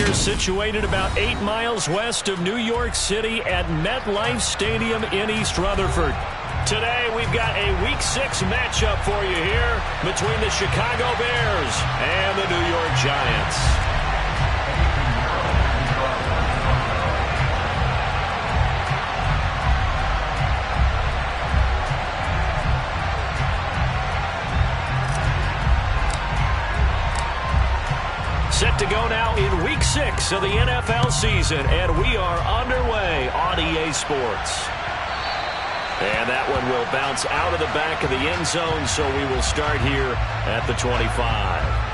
We're situated about 8 miles west of New York City at MetLife Stadium in East Rutherford. Today, we've got a Week 6 matchup for you here between the Chicago Bears and the New York Giants. Set to go now in Week 6 of the NFL season, and we are underway on EA Sports. And that one will bounce out of the back of the end zone, so we will start here at the 25.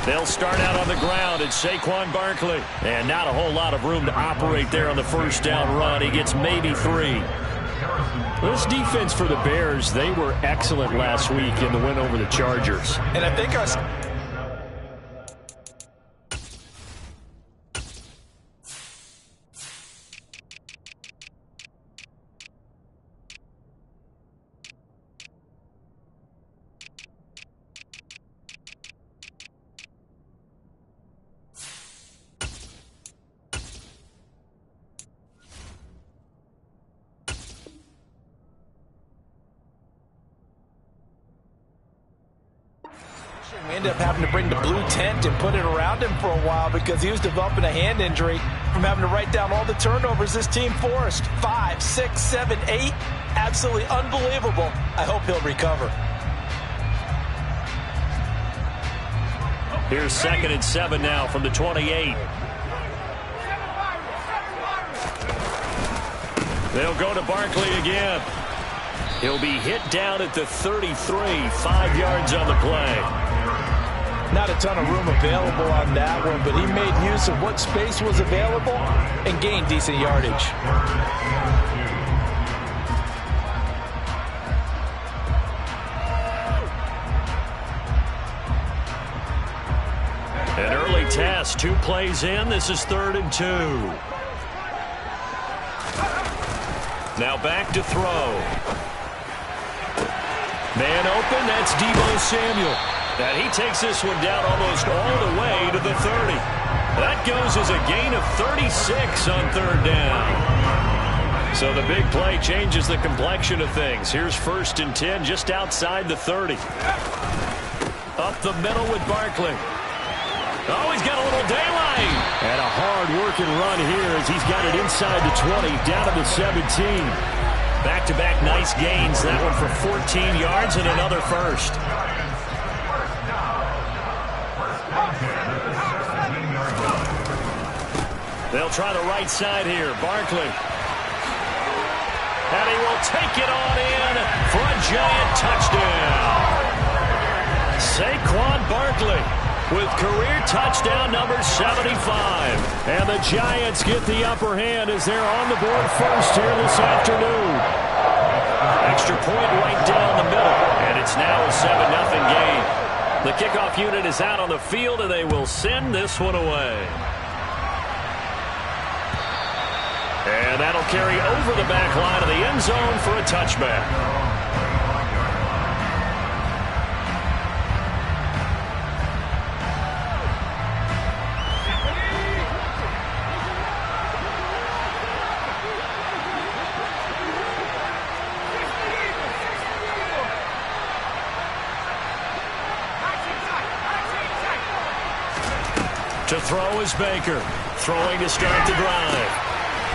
They'll start out on the ground. It's Saquon Barkley. And not a whole lot of room to operate there on the first down run. He gets maybe 3. This defense for the Bears, they were excellent last week in the win over the Chargers. And I think our... We ended up having to bring the blue tent and put it around him for a while because he was developing a hand injury from having to write down all the turnovers this team forced. 5, 6, 7, 8. Absolutely unbelievable. I hope he'll recover. Here's 2nd and 7 now from the 28. They'll go to Barkley again. He'll be hit down at the 33, 5 yards on the play. Not a ton of room available on that one, but he made use of what space was available and gained decent yardage. An early test, 2 plays in. This is 3rd and 2. Now back to throw. Man open, that's Deebo Samuel. And he takes this one down almost all the way to the 30. That goes as a gain of 36 on 3rd down. So the big play changes the complexion of things. Here's 1st and 10 just outside the 30. Up the middle with Barkley. Oh, he's got a little daylight. And a hard-working run here as he's got it inside the 20, down to the 17. Back-to-back nice gains. That one for 14 yards and another first. They'll try the right side here. Barkley. And he will take it on in for a Giant touchdown. Saquon Barkley with career touchdown number 75. And the Giants get the upper hand as they're on the board first here this afternoon. Extra point right down the middle. And it's now a 7-0 game. The kickoff unit is out on the field, and they will send this one away. And that'll carry over the back line of the end zone for a touchback. To throw is Baker. Throwing to start the drive.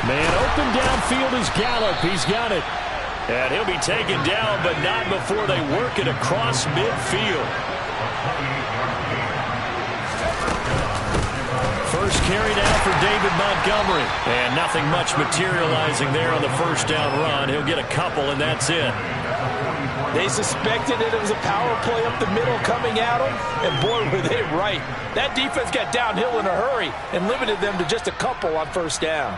Man open downfield is Gallup. He's got it. And he'll be taken down, but not before they work it across midfield. First carry down for David Montgomery. And nothing much materializing there on the first down run. He'll get a couple, and that's it. They suspected that it was a power play up the middle coming at them, and boy, were they right. That defense got downhill in a hurry and limited them to just a couple on first down.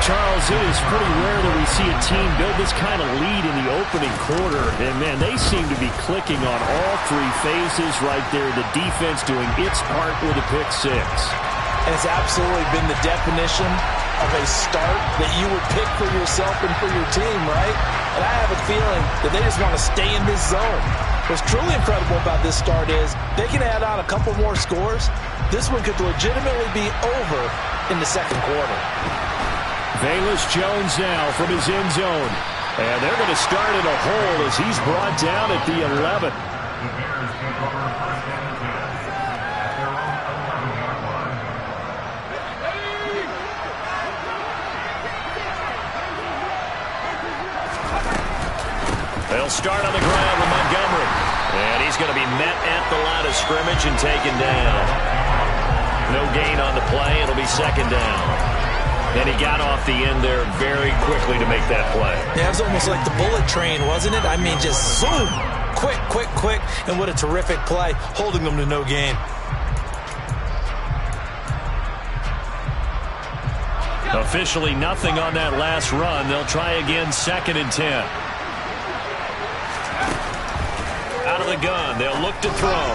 Charles, it is pretty rare that we see a team build this kind of lead in the opening quarter. And, man, they seem to be clicking on all three phases right there. The defense doing its part with a pick six. And it's absolutely been the definition of a start that you would pick for yourself and for your team, right? And I have a feeling that they just want to stay in this zone. What's truly incredible about this start is they can add on a couple more scores. This one could legitimately be over in the second quarter. Velus Jones now from his end zone. And they're going to start in a hole as he's brought down at the 11. They'll start on the ground with Montgomery. And he's going to be met at the line of scrimmage and taken down. No gain on the play. It'll be second down. And he got off the end there very quickly to make that play. Yeah, it was almost like the bullet train, wasn't it? I mean, just zoom. Quick, quick, quick. And what a terrific play, holding them to no gain. Officially nothing on that last run. They'll try again, 2nd and 10. Out of the gun, they'll look to throw.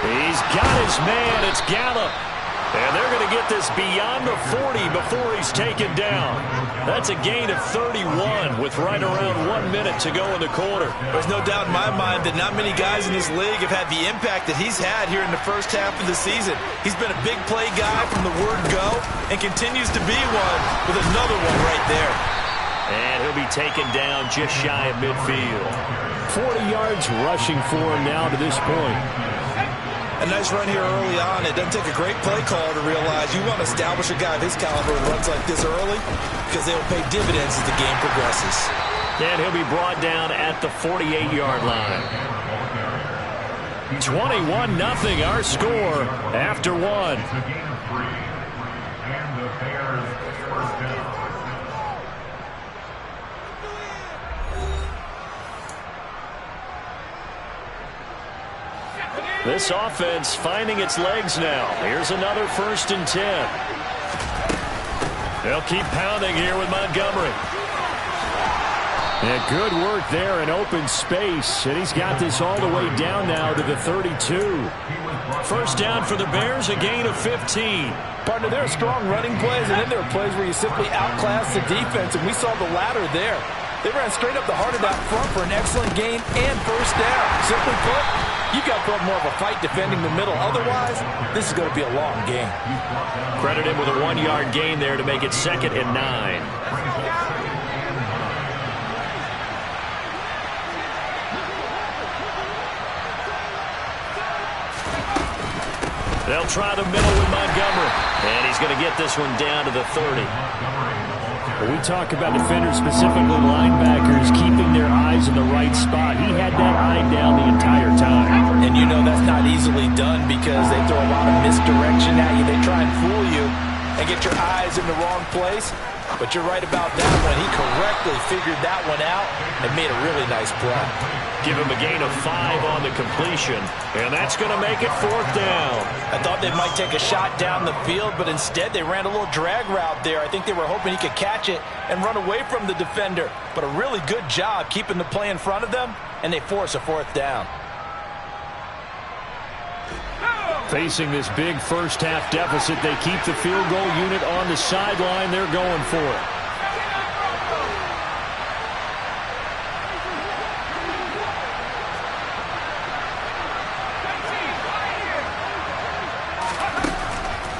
He's got his man, it's Gallup. And they're going to get this beyond the 40 before he's taken down. That's a gain of 31 with right around 1 minute to go in the quarter. There's no doubt in my mind that not many guys in this league have had the impact that he's had here in the first half of the season. He's been a big play guy from the word go and continues to be one with another one right there. And he'll be taken down just shy of midfield. 40 yards rushing for him now to this point. A nice run here early on. It doesn't take a great play call to realize you want to establish a guy of his caliber who runs like this early because they will pay dividends as the game progresses. And he'll be brought down at the 48-yard line. 21-0 our score after one. This offense finding its legs now. Here's another 1st and 10. They'll keep pounding here with Montgomery. And good work there in open space. And he's got this all the way down now to the 32. First down for the Bears, a gain of 15. Partner, there are strong running plays, and then there are plays where you simply outclass the defense, and we saw the latter there. They ran straight up the heart of that front for an excellent gain and first down. Simply put, you've got to put more of a fight defending the middle. Otherwise, this is going to be a long game. Credit him with a 1-yard gain there to make it 2nd and 9. They'll try the middle with Montgomery. And he's going to get this one down to the 30. When we talk about defenders, specifically linebackers, keeping their eyes in the right spot, he had that eye down the entire time. And you know that's not easily done because they throw a lot of misdirection at you. They try and fool you and get your eyes in the wrong place. But you're right about that one. He correctly figured that one out and made a really nice play. Give him a gain of 5 on the completion, and that's going to make it 4th down. I thought they might take a shot down the field, but instead they ran a little drag route there. I think they were hoping he could catch it and run away from the defender. But a really good job keeping the play in front of them, and they force a 4th down. Facing this big first-half deficit, they keep the field goal unit on the sideline. They're going for it.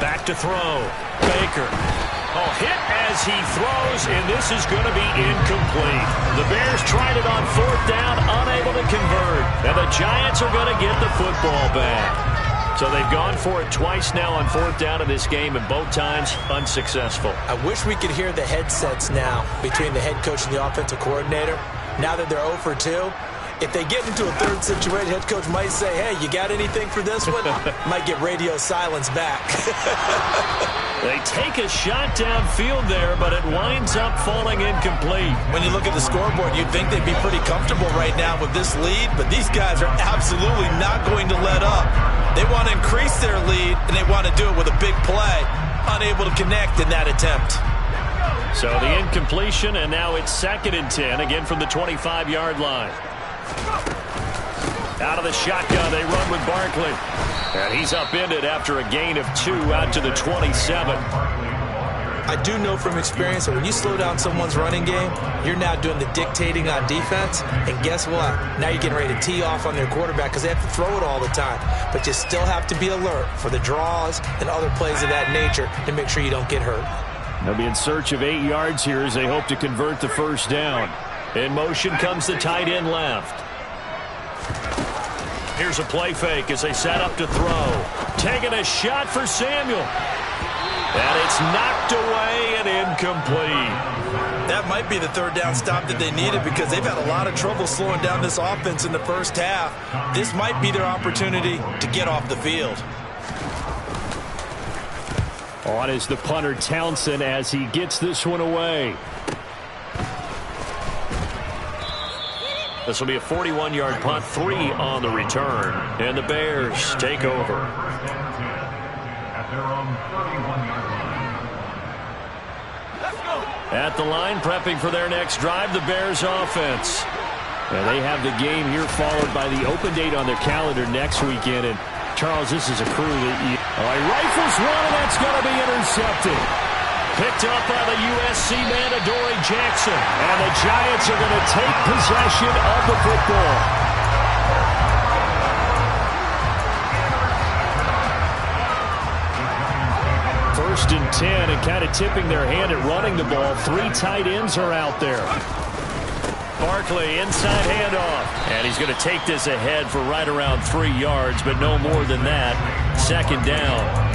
Back to throw. Baker. Oh, hit as he throws, and this is going to be incomplete. The Bears tried it on 4th down, unable to convert. And the Giants are going to get the football back. So they've gone for it twice now on 4th down in this game, and both times unsuccessful. I wish we could hear the headsets now between the head coach and the offensive coordinator. Now that they're 0 for 2, if they get into a third situation, head coach might say, hey, you got anything for this one? Might get radio silence back. They take a shot downfield there, but it winds up falling incomplete. When you look at the scoreboard, you'd think they'd be pretty comfortable right now with this lead, but these guys are absolutely not going to let up. They want to increase their lead, and they want to do it with a big play. Unable to connect in that attempt. So the incompletion, and now it's 2nd and 10, again from the 25-yard line. Out of the shotgun, they run with Barkley. And he's upended after a gain of 2 out to the 27. I do know from experience that when you slow down someone's running game, you're now doing the dictating on defense. And guess what? Now you're getting ready to tee off on their quarterback because they have to throw it all the time. But you still have to be alert for the draws and other plays of that nature to make sure you don't get hurt. They'll be in search of 8 yards here as they hope to convert the first down. In motion comes the tight end left. Here's a play fake as they set up to throw. Taking a shot for Samuel. And it's knocked away and incomplete. That might be the 3rd down stop that they needed because they've had a lot of trouble slowing down this offense in the first half. This might be their opportunity to get off the field. On is the punter Townsend as he gets this one away. This will be a 41-yard punt, 3 on the return. And the Bears take over. At the line, prepping for their next drive, the Bears offense. And they have the game here followed by the open date on their calendar next weekend. And Charles, this is a crew that he rifles one, and that's going to be intercepted. Picked up by the USC man, Adoree Jackson. And the Giants are going to take possession of the football. First and 10, and kind of tipping their hand at running the ball. 3 tight ends are out there. Barkley, inside handoff. And he's going to take this ahead for right around 3 yards, but no more than that. 2nd down.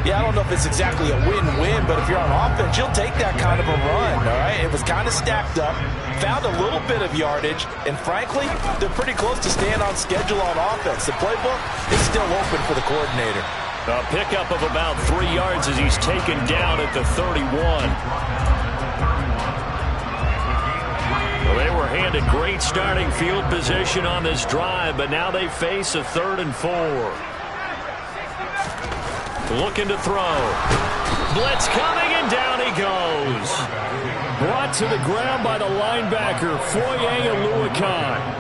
Yeah, I don't know if it's exactly a win-win, but if you're on offense, you'll take that kind of a run, all right? It was kind of stacked up, found a little bit of yardage, and frankly, they're pretty close to staying on schedule on offense. The playbook is still open for the coordinator. A pickup of about 3 yards as he's taken down at the 31. Well, they were handed great starting field position on this drive, but now they face a 3rd and 4. Looking to throw. Blitz coming, and down he goes. Brought to the ground by the linebacker, Foye Oluokun.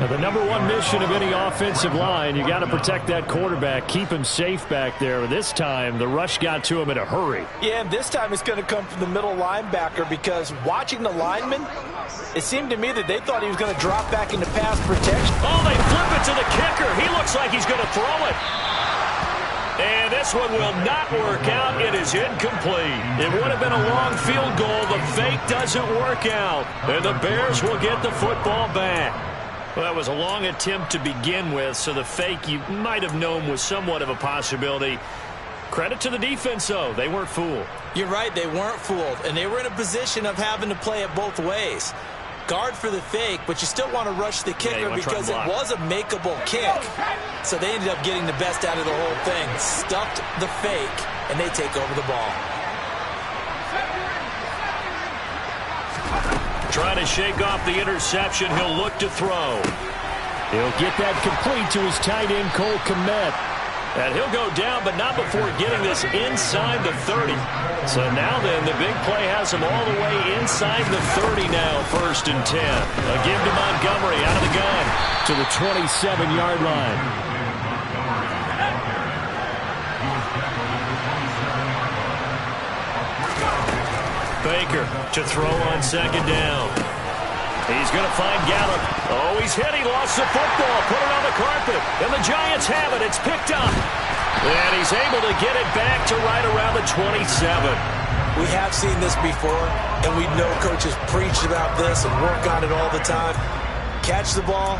Now, the #1 mission of any offensive line, you got to protect that quarterback, keep him safe back there. This time, the rush got to him in a hurry. Yeah, and this time it's going to come from the middle linebacker because watching the lineman, it seemed to me that they thought he was going to drop back into pass protection. Oh, they flip it to the kicker. He looks like he's going to throw it. And this one will not work out. It is incomplete. It would have been a long field goal. The fake doesn't work out. And the Bears will get the football back. Well, that was a long attempt to begin with, so the fake you might have known was somewhat of a possibility. Credit to the defense, though. They weren't fooled. You're right. They weren't fooled, and they were in a position of having to play it both ways. Guard for the fake, but you still want to rush the kicker because it was a makeable kick. So they ended up getting the best out of the whole thing. Stuffed the fake, and they take over the ball. Trying to shake off the interception. He'll look to throw. He'll get that complete to his tight end, Cole Kmet. And he'll go down, but not before getting this inside the 30. So now then, the big play has him all the way inside the 30 now, 1st and 10. A give to Montgomery out of the gun to the 27-yard line. Baker to throw on 2nd down. He's going to find Gallup. Oh, he's hit. He lost the football. Put it on the carpet. And the Giants have it. It's picked up. And he's able to get it back to right around the 27. We have seen this before, and we know coaches preach about this and work on it all the time. Catch the ball.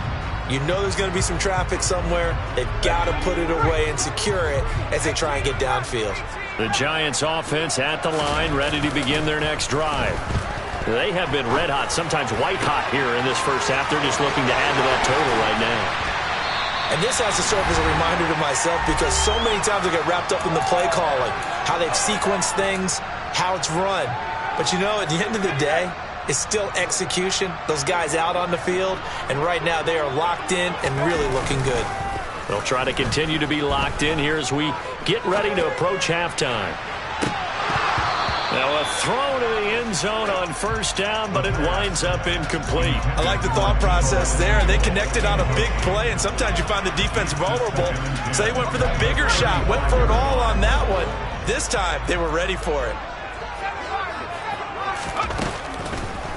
You know there's going to be some traffic somewhere. They've got to put it away and secure it as they try and get downfield. The Giants offense at the line, ready to begin their next drive. They have been red hot, sometimes white hot here in this first half. They're just looking to add to that total right now. And this has to serve as a reminder to myself because so many times I get wrapped up in the play calling, how they've sequenced things, how it's run. But you know, at the end of the day, it's still execution. Those guys out on the field, and right now they are locked in and really looking good. They'll try to continue to be locked in here as we get ready to approach halftime. Now a throw to the end zone on first down, but it winds up incomplete. I like the thought process there. They connected on a big play, and sometimes you find the defense vulnerable. So they went for the bigger shot, went for it all on that one. This time, they were ready for it.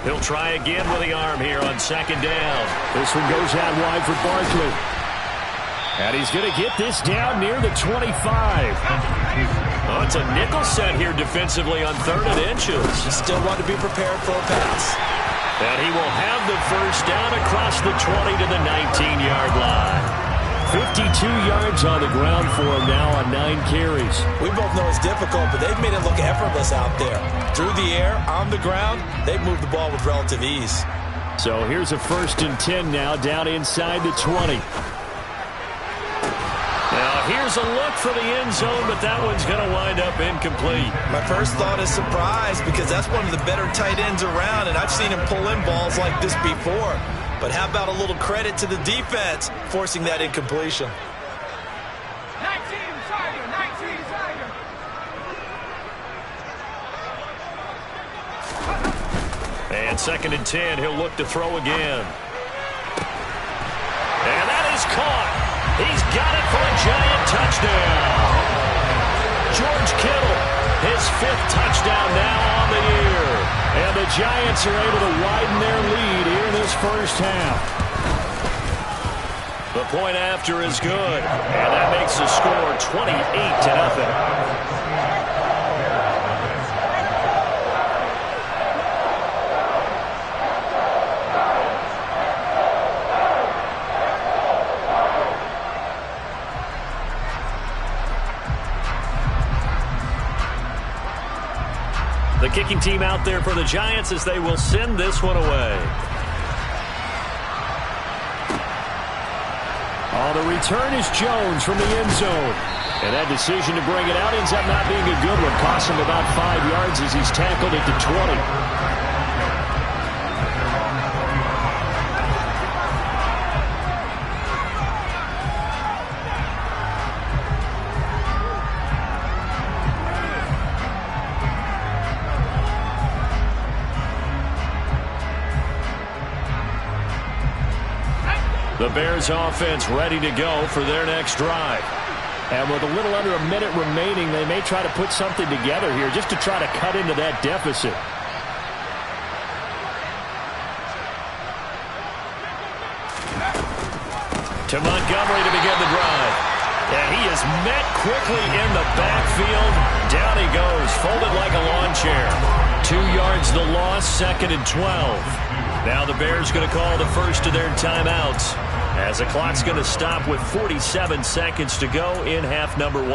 He'll try again with the arm here on second down. This one goes out wide for Barkley. And he's going to get this down near the 25. Oh, it's a nickel set here defensively on 3rd and inches. Still want to be prepared for a pass. And he will have the first down across the 20 to the 19-yard line. 52 yards on the ground for him now on 9 carries. We both know it's difficult, but they've made it look effortless out there. Through the air, on the ground, they've moved the ball with relative ease. So here's a 1st and 10 now down inside the 20. Now here's a look for the end zone, but that one's going to wind up incomplete. My first thought is surprise, because that's one of the better tight ends around, and I've seen him pull in balls like this before. But how about a little credit to the defense forcing that incompletion? 19 Tiger. And 2nd and 10, he'll look to throw again. And that is caught. He's got it for a giant touchdown. George Kittle, his 5th touchdown now on the year. And the Giants are able to widen their lead here in this first half. The point after is good. And that makes the score 28-0. The kicking team out there for the Giants as they will send this one away. Oh, the return is Jones from the end zone. And that decision to bring it out ends up not being a good one. Costs him about 5 yards as he's tackled at the 20. The Bears offense ready to go for their next drive. And with a little under a minute remaining, they may try to put something together here just to try to cut into that deficit. To Montgomery to begin the drive. And he is met quickly in the backfield. Down he goes, folded like a lawn chair. 2 yards the loss, 2nd and 12. Now the Bears going to call the first of their timeouts, as the clock's going to stop with 47 seconds to go in half number 1.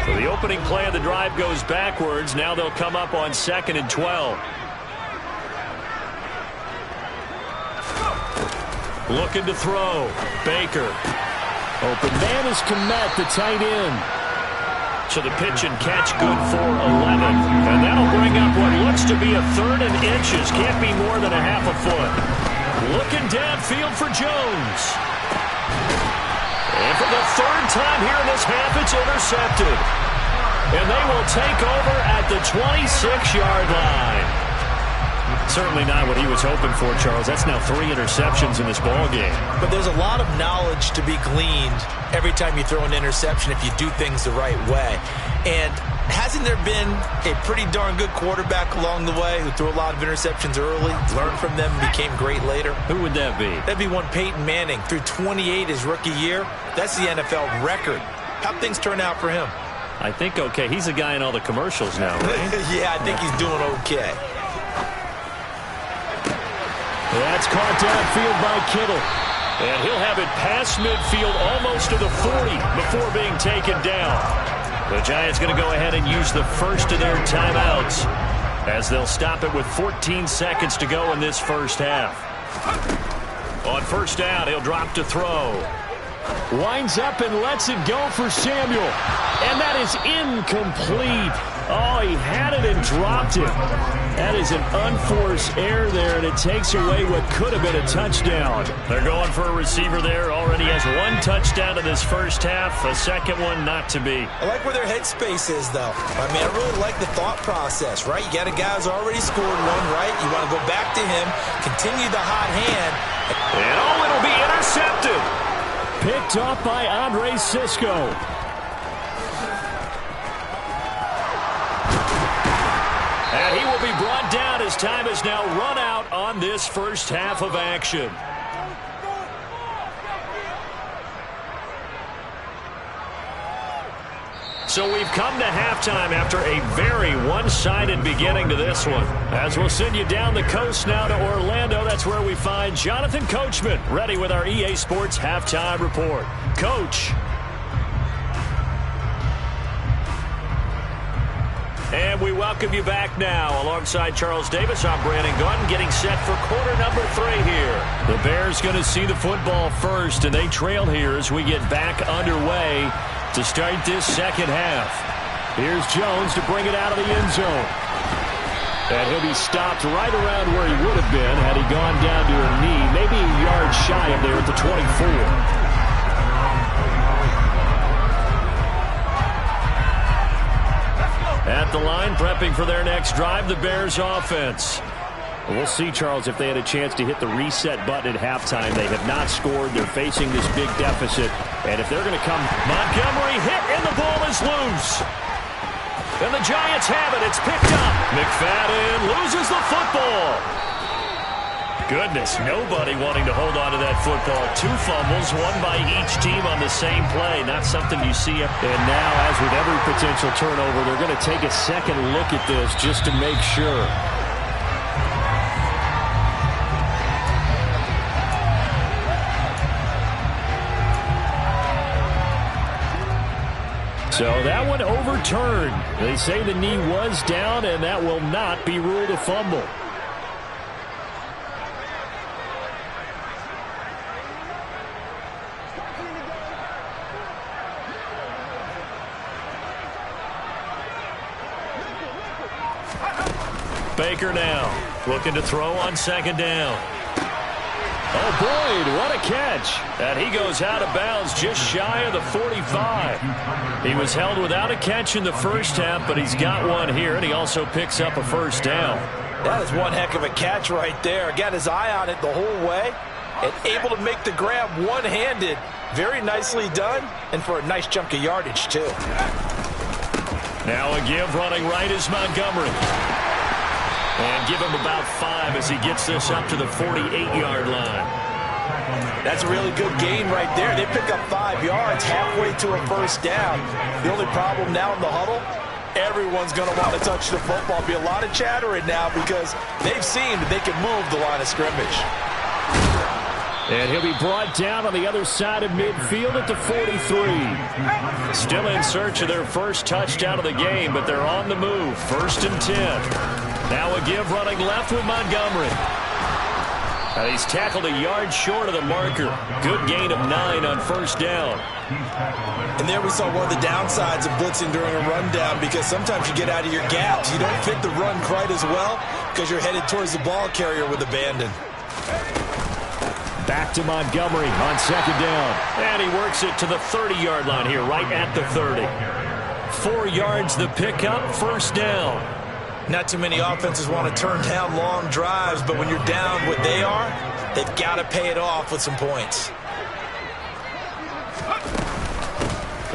So the opening play of the drive goes backwards. Now they'll come up on 2nd and 12. Looking to throw. Baker. Open man is Kmet, the tight end. So the pitch and catch good for 11. And that'll bring up what looks to be a 3rd and inches. Can't be more than a half a foot. Looking downfield for Jones. And for the 3rd time here in this half, it's intercepted. And they will take over at the 26-yard line. Certainly not what he was hoping for, Charles. That's now 3 interceptions in this ball game. But there's a lot of knowledge to be gleaned every time you throw an interception if you do things the right way. And hasn't there been a pretty darn good quarterback along the way who threw a lot of interceptions early, learned from them, and became great later? Who would that be? That'd be one Peyton Manning. Threw 28 his rookie year. That's the NFL record. How'd things turn out for him? I think okay. He's a guy in all the commercials now, right? Yeah, I think he's doing okay. That's caught downfield by Kittle. And he'll have it past midfield almost to the 40 before being taken down. The Giants going to go ahead and use the first of their timeouts, as they'll stop it with 14 seconds to go in this first half. On first down, he'll drop to throw. Winds up and lets it go for Samuel. And that is incomplete. Oh, he had it and dropped it. That is an unforced error there, and it takes away what could have been a touchdown. They're going for a receiver there. Already has one touchdown in this first half. A second one not to be. I like where their headspace is, though. I mean, I really like the thought process, right? You got a guy who's already scored one, right? You want to go back to him, continue the hot hand. And it'll be intercepted. Picked off by Andre Cisco. And he will be brought down as time has now run out on this first half of action. So we've come to halftime after a very one-sided beginning to this one. As we'll send you down the coast now to Orlando, that's where we find Jonathan Coachman ready with our EA Sports Halftime Report. Coach. And we welcome you back now. Alongside Charles Davis, I'm Brandon Gaudin, getting set for quarter number 3 here. The Bears going to see the football first, and they trail here as we get back underway to start this second half. Here's Jones to bring it out of the end zone. And he'll be stopped right around where he would have been had he gone down to a knee, maybe a yard shy of there at the 24. At the line, prepping for their next drive, the Bears offense. We'll see, Charles, if they had a chance to hit the reset button at halftime. They have not scored. They're facing this big deficit. And if they're going to come, Montgomery hit, and the ball is loose. And the Giants have it. It's picked up. McFadden loses the football. Goodness, nobody wanting to hold on to that football. 2 fumbles, one by each team on the same play. Not something you see. And now, as with every potential turnover, they're going to take a second look at this just to make sure. So that one overturned. They say the knee was down, and that will not be ruled a fumble. Baker now looking to throw on second down. Oh, Boyd, what a catch. And he goes out of bounds just shy of the 45. He was held without a catch in the first half, but he's got one here, and he also picks up a first down. That is one heck of a catch right there. Got his eye on it the whole way and able to make the grab one-handed. Very nicely done, and for a nice chunk of yardage, too. Now a give running right is Montgomery. And give him about 5 as he gets this up to the 48-yard line. That's a really good gain right there. They pick up 5 yards halfway to a first down. The only problem now in the huddle, everyone's going to want to touch the football. Be a lot of chattering now because they've seen that they can move the line of scrimmage. And he'll be brought down on the other side of midfield at the 43. Still in search of their first touchdown of the game, but they're on the move. 1st and 10. Now a give running left with Montgomery. And he's tackled a yard short of the marker. Good gain of 9 on first down. And there we saw one of the downsides of blitzing during a rundown because sometimes you get out of your gaps. You don't fit the run quite as well because you're headed towards the ball carrier with abandon. Back to Montgomery on second down. And he works it to the 30-yard line here, right at the 30. 4 yards the pickup, first down. Not too many offenses want to turn down long drives, but when you're down what they are, they've got to pay it off with some points.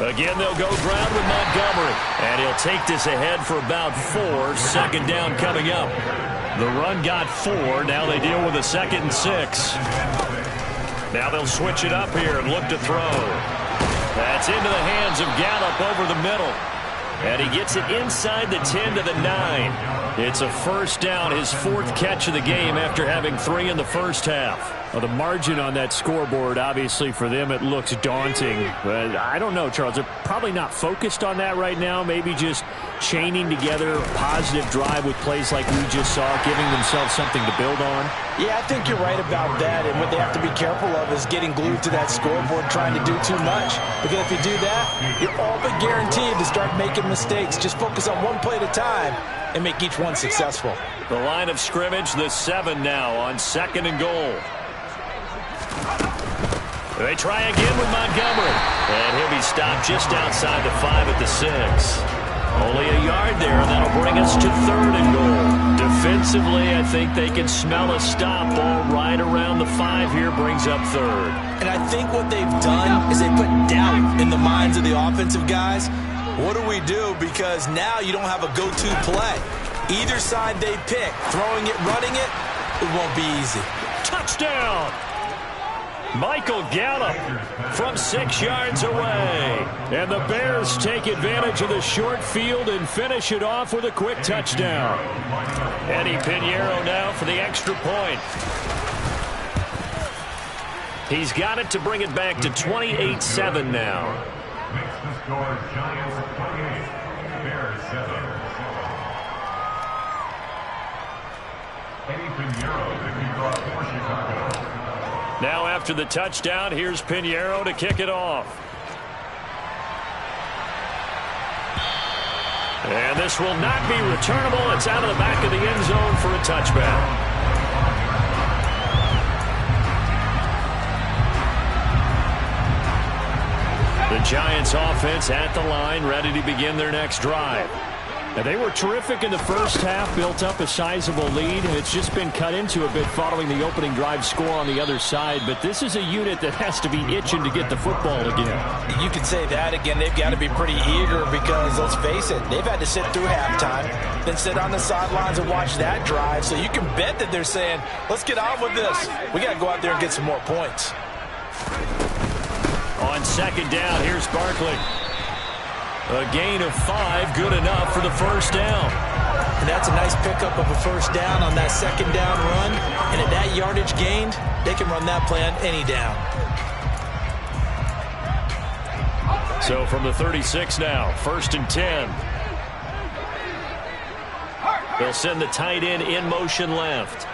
Again, they'll go ground with Montgomery. And he'll take this ahead for about 4. Second down coming up. The run got 4. Now they deal with a 2nd and 6. Now they'll switch it up here and look to throw. That's into the hands of Gallup over the middle. And he gets it inside the 10 to the 9. It's a first down, his 4th catch of the game after having 3 in the first half. Well, the margin on that scoreboard, obviously, for them, it looks daunting. But I don't know, Charles. They're probably not focused on that right now. Maybe just chaining together a positive drive with plays like we just saw, giving themselves something to build on. Yeah, I think you're right about that. And what they have to be careful of is getting glued to that scoreboard, trying to do too much. Because if you do that, you're all but guaranteed to start making mistakes. Just focus on one play at a time and make each one successful. The line of scrimmage, the 7 now on 2nd and goal. They try again with Montgomery. And he'll be stopped just outside the 5 at the 6. Only a yard there, and that'll bring us to 3rd and goal. Defensively, I think they can smell a stop. Ball right around the 5 here brings up 3rd. And I think what they've done is they put doubt in the minds of the offensive guys. What do we do? Because now you don't have a go-to play. Either side they pick, throwing it, running it, it won't be easy. Touchdown! Michael Gallup from 6 yards away. And the Bears take advantage of the short field and finish it off with a quick touchdown. Eddie Pinheiro now for the extra point. He's got it to bring it back to 28-7 now. Makes the score Giants 28, Bears 7. Eddie Pinheiro, 54 for Chicago. Now after the touchdown, here's Pinheiro to kick it off. And this will not be returnable. It's out of the back of the end zone for a touchback. The Giants offense at the line, ready to begin their next drive. Now, they were terrific in the first half, built up a sizable lead, and it's just been cut into a bit following the opening drive score on the other side. But this is a unit that has to be itching to get the football again. You could say that again. They've got to be pretty eager because, let's face it, they've had to sit through halftime, then sit on the sidelines and watch that drive. So you can bet that they're saying, let's get on with this. We got to go out there and get some more points. On 2nd down, here's Barkley. A gain of 5, good enough for the first down. And that's a nice pickup of a first down on that 2nd down run. And at that yardage gained, they can run that play on any down. So from the 36 now, 1st and 10. They'll send the tight end in motion left.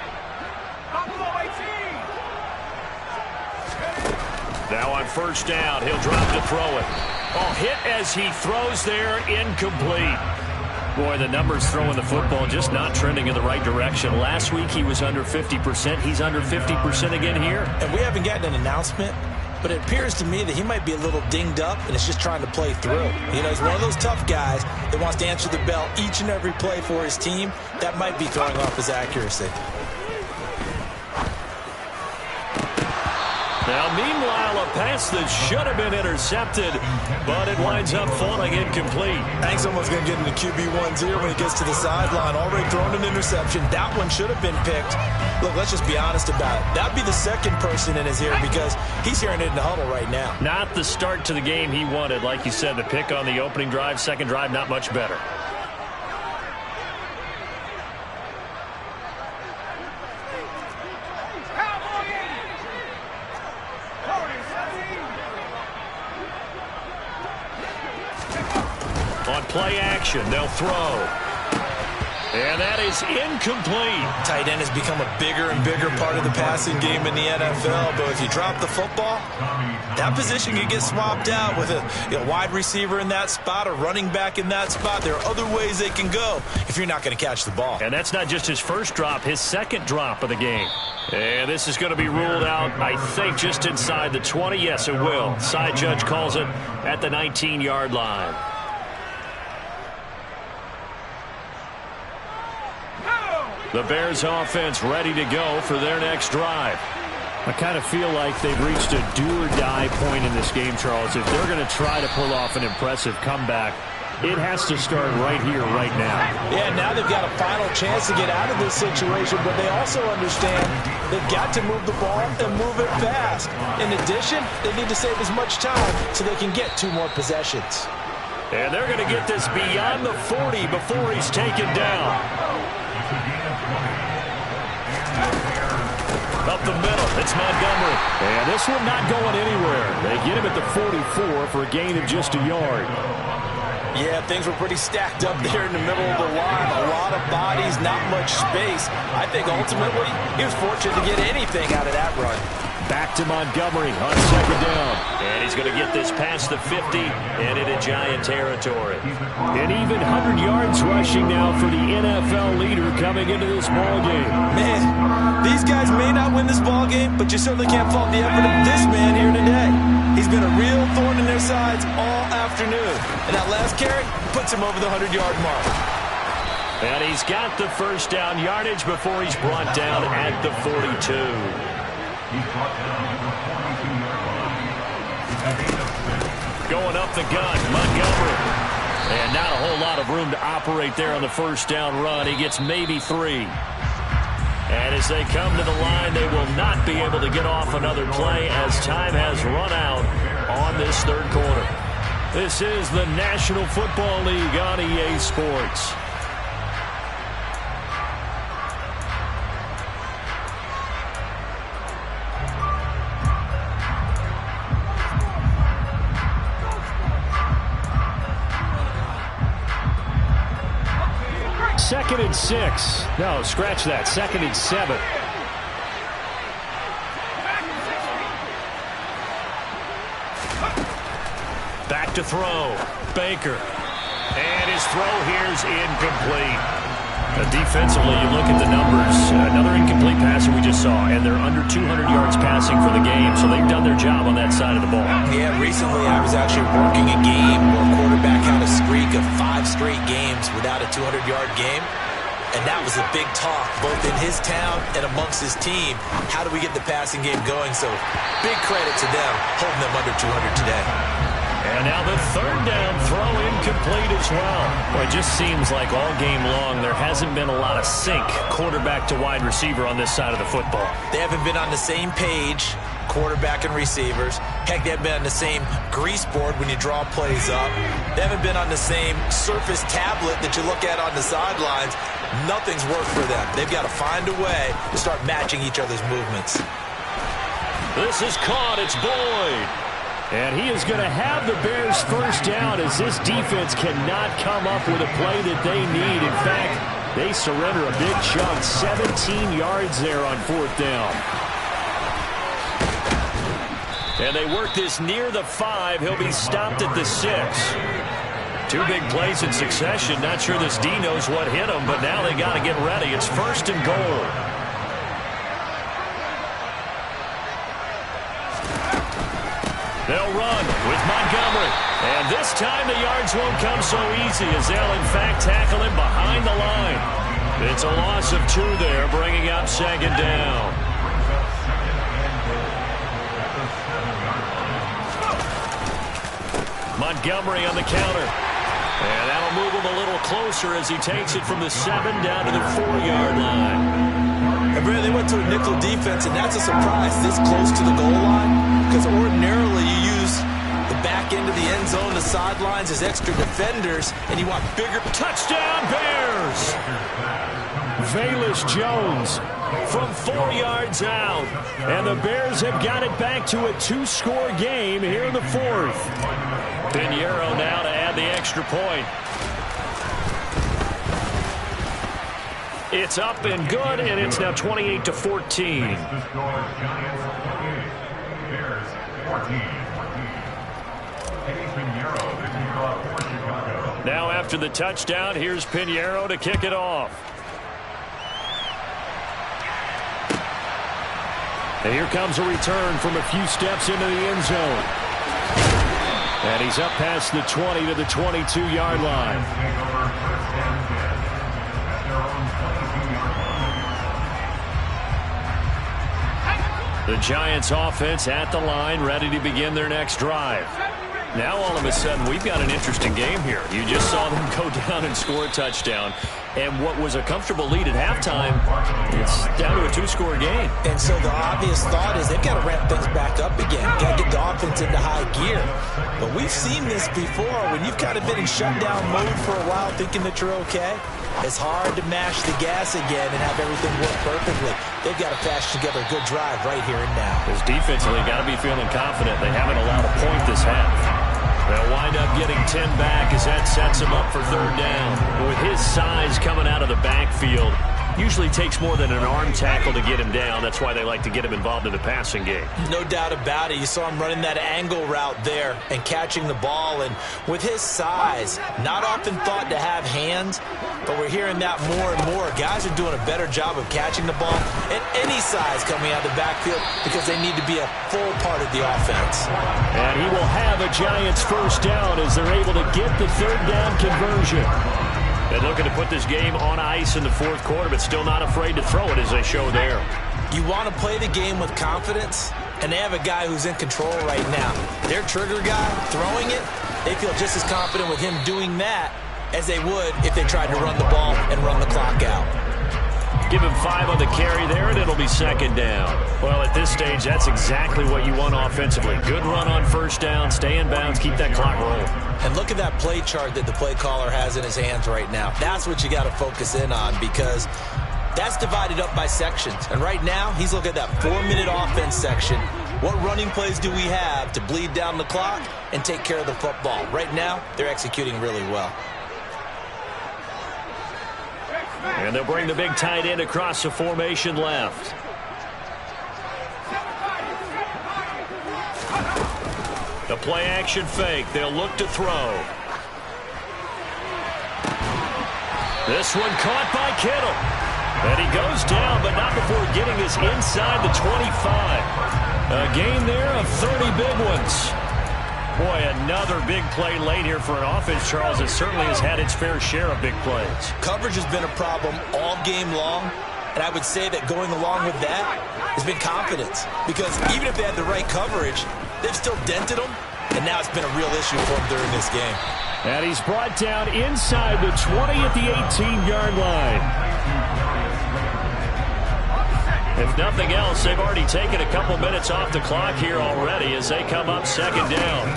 Now on 1st down, he'll drop to throw it. Oh, hit as he throws there, incomplete. Boy, the numbers throwing the football just not trending in the right direction. Last week he was under 50%. He's under 50% again here. And we haven't gotten an announcement, but it appears to me that he might be a little dinged up and is just trying to play through. You know, he's one of those tough guys that wants to answer the bell each and every play for his team. That might be throwing off his accuracy. Now, meanwhile, a pass that should have been intercepted, but it winds up falling incomplete. I think someone's going to get into QB1-0 when he gets to the sideline. Already thrown an interception. That one should have been picked. Look, let's just be honest about it. That'd be the second person in his ear because he's hearing it in the huddle right now. Not the start to the game he wanted. Like you said, the pick on the opening drive, second drive, not much better. On play action, they'll throw. And that is incomplete. Tight end has become a bigger and bigger part of the passing game in the NFL. But if you drop the football, that position can get swapped out with a wide receiver in that spot, a running back in that spot. There are other ways they can go if you're not going to catch the ball. And that's not just his first drop, his second drop of the game. And this is going to be ruled out, I think, just inside the 20. Yes, it will. Side judge calls it at the 19-yard line. The Bears offense ready to go for their next drive. I kind of feel like they've reached a do-or-die point in this game, Charles. If they're going to try to pull off an impressive comeback, it has to start right here, right now. Yeah, now they've got a final chance to get out of this situation, but they also understand they've got to move the ball and move it fast. In addition, they need to save as much time so they can get 2 more possessions. And they're going to get this beyond the 40 before he's taken down. Up the middle, it's Montgomery. And this one not going anywhere. They get him at the 44 for a gain of just a yard. Yeah, things were pretty stacked up there in the middle of the line. A lot of bodies, not much space. I think ultimately he was fortunate to get anything out of that run. Back to Montgomery on second down. And he's going to get this past the 50 and into Giant territory. An even 100 yards rushing now for the NFL leader coming into this ballgame. Man, these guys may not win this ballgame, but you certainly can't fault the effort of this man here today. He's been a real thorn in their sides all afternoon. And that last carry puts him over the 100-yard mark. And he's got the first down yardage before he's brought down at the 42. He's brought down at the 42-yard line. Going up the gun, Montgomery. And not a whole lot of room to operate there on the first down run. He gets maybe 3. And as they come to the line, they will not be able to get off another play as time has run out on this third quarter. This is the National Football League on EA Sports. Second and 6. No, scratch that. Second and 7. Back to throw. Baker. And his throw here's incomplete. Defensively, you look at the numbers. Another incomplete passer we just saw, and they're under 200 yards passing for the game, so they've done their job on that side of the ball. Yeah, recently I was actually working a game where a quarterback had a streak of 5 straight games without a 200-yard game. And that was a big talk, both in his town and amongst his team. How do we get the passing game going? So big credit to them, holding them under 200 today. And now the third down throw incomplete as well. Well, it just seems like all game long there hasn't been a lot of sync quarterback to wide receiver on this side of the football. They haven't been on the same page, quarterback and receivers. Heck, they haven't been on the same grease board when you draw plays up. They haven't been on the same surface tablet that you look at on the sidelines. Nothing's worked for them. They've got to find a way to start matching each other's movements. This is caught. It's Boyd. And he is going to have the Bears first down as this defense cannot come up with a play that they need. In fact, they surrender a big chunk, 17 yards there on fourth down. And they work this near the 5. He'll be stopped at the 6. 2 big plays in succession. Not sure this D knows what hit him, but now they got to get ready. It's first and goal. They'll run with Montgomery. And this time the yards won't come so easy as they'll, in fact, tackle him behind the line. It's a loss of 2 there, bringing up second down. Montgomery on the counter. And that'll move him a little closer as he takes it from the 7 down to the 4-yard line. And Brad, they went to a nickel defense, and that's a surprise this close to the goal line, because ordinarily you use the back end of the end zone, the sidelines as extra defenders, and you want bigger. Touchdown Bears! Velus Jones from 4 yards out. And the Bears have got it back to a 2-score game here in the 4th. Pinheiro now to add the extra point. It's up and good, and it's now 28-14. The score, Giants 28, Bears 14. Eddie Pinheiro, the kickoff for Chicago. Now after the touchdown, here's Pinheiro to kick it off. And here comes a return from a few steps into the end zone. And he's up past the 20 to the 22-yard line. The Giants offense at the line, ready to begin their next drive. Now all of a sudden we've got an interesting game here. You just saw them go down and score a touchdown. And what was a comfortable lead at halftime, it's down to a 2-score game. And so the obvious thought is they've got to ramp things back up again. Got to get the offense into high gear. But we've seen this before when you've kind of been in shutdown mode for a while thinking that you're okay. It's hard to mash the gas again and have everything work perfectly. They've got to patch together a good drive right here and now. Because defensively, got to be feeling confident. They haven't allowed a point this half. They'll wind up getting 10 back as that sets him up for third down. With his size coming out of the backfield, Usually takes more than an arm tackle to get him down. That's why they like to get him involved in the passing game. No doubt about it. You saw him running that angle route there and catching the ball. And with his size, not often thought to have hands, but we're hearing that more and more. Guys are doing a better job of catching the ball at any size coming out of the backfield because they need to be a full part of the offense. And he will have a Giants first down as they're able to get the third down conversion. They're looking to put this game on ice in the fourth quarter, but still not afraid to throw it as they show there. You want to play the game with confidence, and they have a guy who's in control right now. Their trigger guy throwing it, they feel just as confident with him doing that as they would if they tried to run the ball and run the clock out. Give him 5 on the carry there, and it'll be second down. Well, at this stage, that's exactly what you want offensively. Good run on first down, stay in bounds, keep that clock rolling. And look at that play chart that the play caller has in his hands right now. That's what you got to focus in on because that's divided up by sections. And right now, he's looking at that 4-minute offense section. What running plays do we have to bleed down the clock and take care of the football? Right now, they're executing really well. And they'll bring the big tight end across the formation left. The play action fake. They'll look to throw. This one caught by Kittle. And he goes down, but not before getting us inside the 25. A gain there of 30 big ones. Boy, another big play late here for an offense, Charles, that certainly has had its fair share of big plays. Coverage has been a problem all game long, and I would say that going along with that has been confidence. Because even if they had the right coverage, they've still dented them, and now it's been a real issue for them during this game. And he's brought down inside the 20 at the 18-yard line. If nothing else, they've already taken a couple minutes off the clock here already as they come up second down.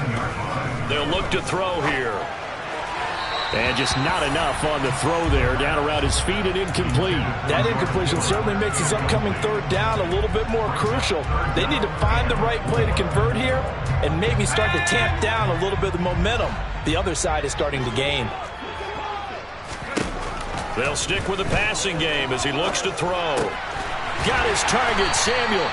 They'll look to throw here. And just not enough on the throw there, down around his feet and incomplete. That incompletion certainly makes his upcoming third down a little bit more crucial. They need to find the right play to convert here and maybe start to tamp down a little bit of the momentum the other side is starting to gain. They'll stick with the passing game as he looks to throw. Got his target, Samuel.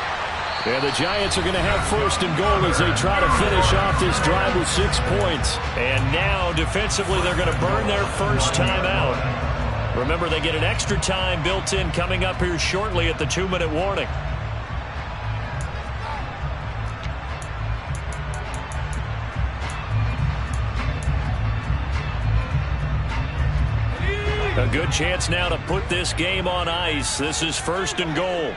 And the Giants are going to have first and goal as they try to finish off this drive with 6 points. And now, defensively, they're going to burn their first time out. Remember, they get an extra time built in coming up here shortly at the 2-minute warning. A good chance now to put this game on ice. This is first and goal.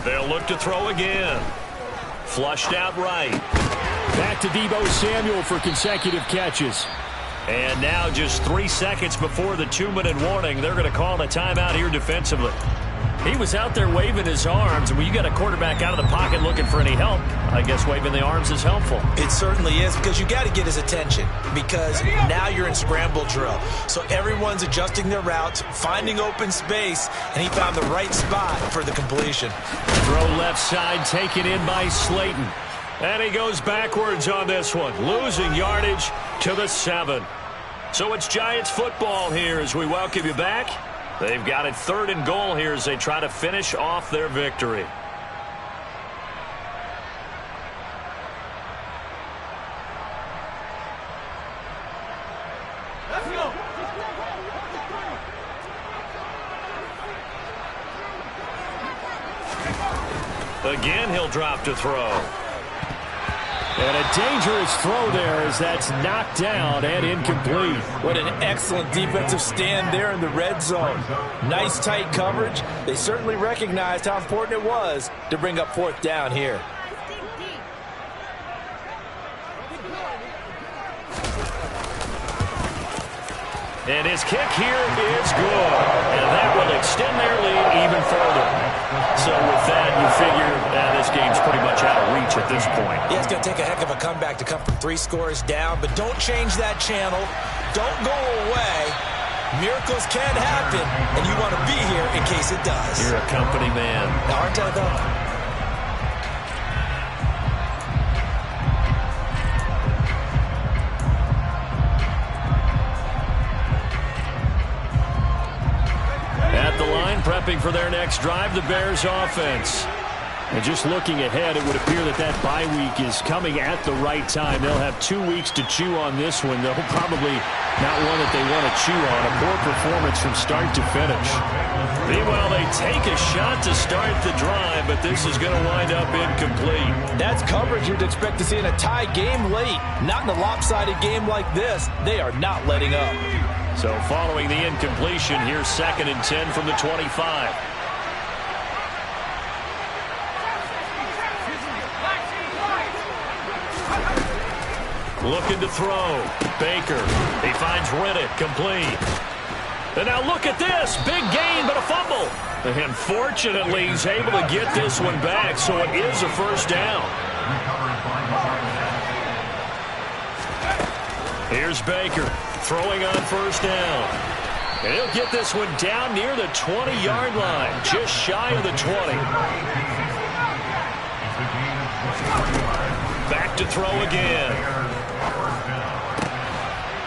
They'll look to throw again. Flushed out right. Back to Deebo Samuel for consecutive catches. And now just 3 seconds before the 2-minute warning, they're going to call a timeout here defensively. He was out there waving his arms, and when you got a quarterback out of the pocket looking for any help, I guess waving the arms is helpful. It certainly is, because you got to get his attention, because now you're in scramble drill. So everyone's adjusting their routes, finding open space, and he found the right spot for the completion. Throw left side, taken in by Slayton. And he goes backwards on this one, losing yardage to the 7. So it's Giants football here as we welcome you back. They've got it third and goal here as they try to finish off their victory. Let's go. Again, he'll drop to throw. And a dangerous throw there as that's knocked down and incomplete. What an excellent defensive stand there in the red zone. Nice tight coverage. They certainly recognized how important it was to bring up fourth down here. And his kick here is good. And that will extend their lead even further. So with that, you figure this game's pretty much out of reach at this point. Yeah, it's going to take a heck of a comeback to come from 3 scores down. But don't change that channel. Don't go away. Miracles can happen. And you want to be here in case it does. You're a company man. Aren't I, though? prepping for their next drive, the Bears offense. And just looking ahead, it would appear that that bye week is coming at the right time. They'll have 2 weeks to chew on this one, though probably not one that they want to chew on. A poor performance from start to finish. Meanwhile, they take a shot to start the drive, but this is going to wind up incomplete. That's coverage you'd expect to see in a tie game late. Not in a lopsided game like this. They are not letting up. So following the incompletion, here's 2nd and 10 from the 25. Looking to throw. Baker. He finds Riddick, complete. And now look at this. Big gain, but a fumble. And fortunately, he's able to get this one back, so it is a first down. Here's Baker throwing on first down. And he'll get this one down near the 20-yard line, just shy of the 20. Back to throw again.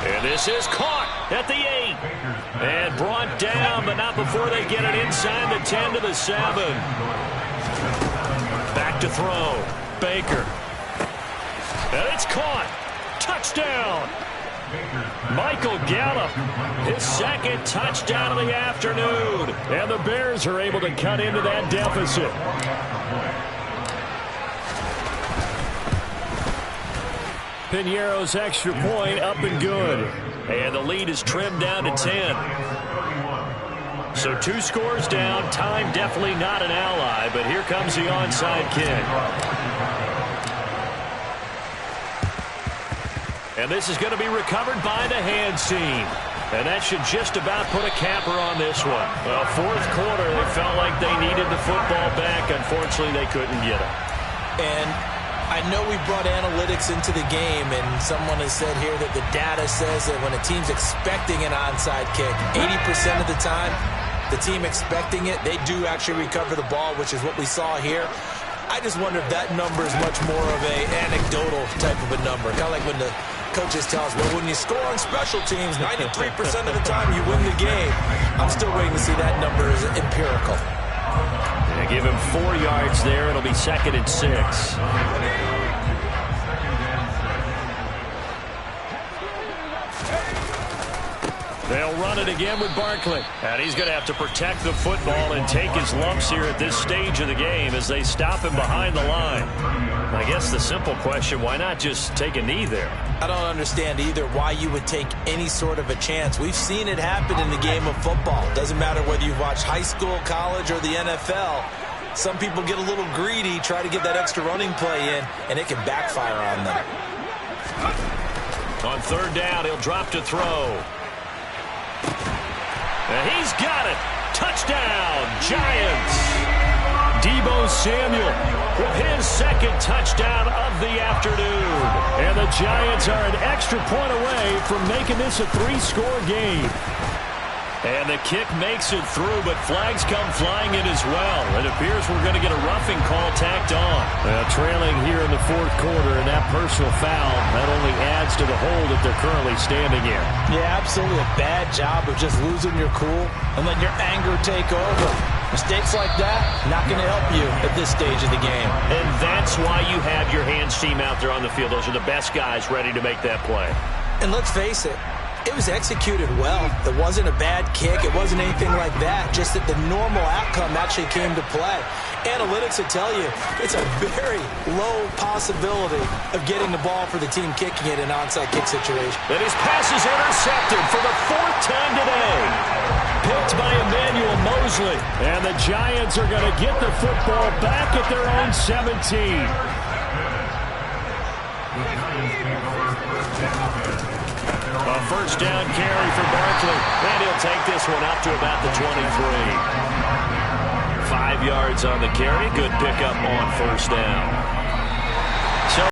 And this is caught at the 8. And brought down, but not before they get it inside the 10 to the 7. Back to throw. Baker. And it's caught. Touchdown. Michael Gallup, his 2nd touchdown of the afternoon. And the Bears are able to cut into that deficit. Piñeiro's extra point up and good. And the lead is trimmed down to 10. So 2 scores down. Time definitely not an ally, but here comes the onside kick. And this is going to be recovered by the hands team. And that should just about put a capper on this one. Well, 4th quarter, they felt like they needed the football back. Unfortunately, they couldn't get it. And I know we brought analytics into the game, and someone has said here that the data says that when a team's expecting an onside kick, 80% of the time, the team expecting it, they do actually recover the ball, which is what we saw here. I just wonder if that number is much more of an anecdotal type of a number. Kind of like when the coaches tell us, well, when you score on special teams, 93% of the time you win the game. I'm still waiting to see that number is empirical. They give him 4 yards there. It'll be 2nd and 6. They'll run it again with Barkley. And he's going to have to protect the football and take his lumps here at this stage of the game as they stop him behind the line. I guess the simple question, why not just take a knee there? I don't understand either why you would take any sort of a chance. We've seen it happen in the game of football. Doesn't matter whether you watch high school, college, or the NFL. Some people get a little greedy, try to get that extra running play in, and it can backfire on them. On 3rd down, he'll drop to throw. And he's got it. Touchdown, Giants. Deebo Samuel with his 2nd touchdown of the afternoon. And the Giants are an extra point away from making this a 3-score game. And the kick makes it through, but flags come flying in as well. It appears we're going to get a roughing call tacked on. Trailing here in the 4th quarter, and that personal foul, that only adds to the hole that they're currently standing in. Yeah, absolutely a bad job of just losing your cool and letting your anger take over. Mistakes like that, not going to help you at this stage of the game. And that's why you have your hands team out there on the field. Those are the best guys ready to make that play. And let's face it, it was executed well. It wasn't a bad kick. It wasn't anything like that. Just that the normal outcome actually came to play. Analytics will tell you it's a very low possibility of getting the ball for the team kicking it in an onside kick situation. And his pass is intercepted for the 4th time today. Picked by Emmanuel Mosley. And the Giants are going to get the football back at their own 17. A first down carry for Barkley. And he'll take this one up to about the 23. 5 yards on the carry. Good pickup on first down.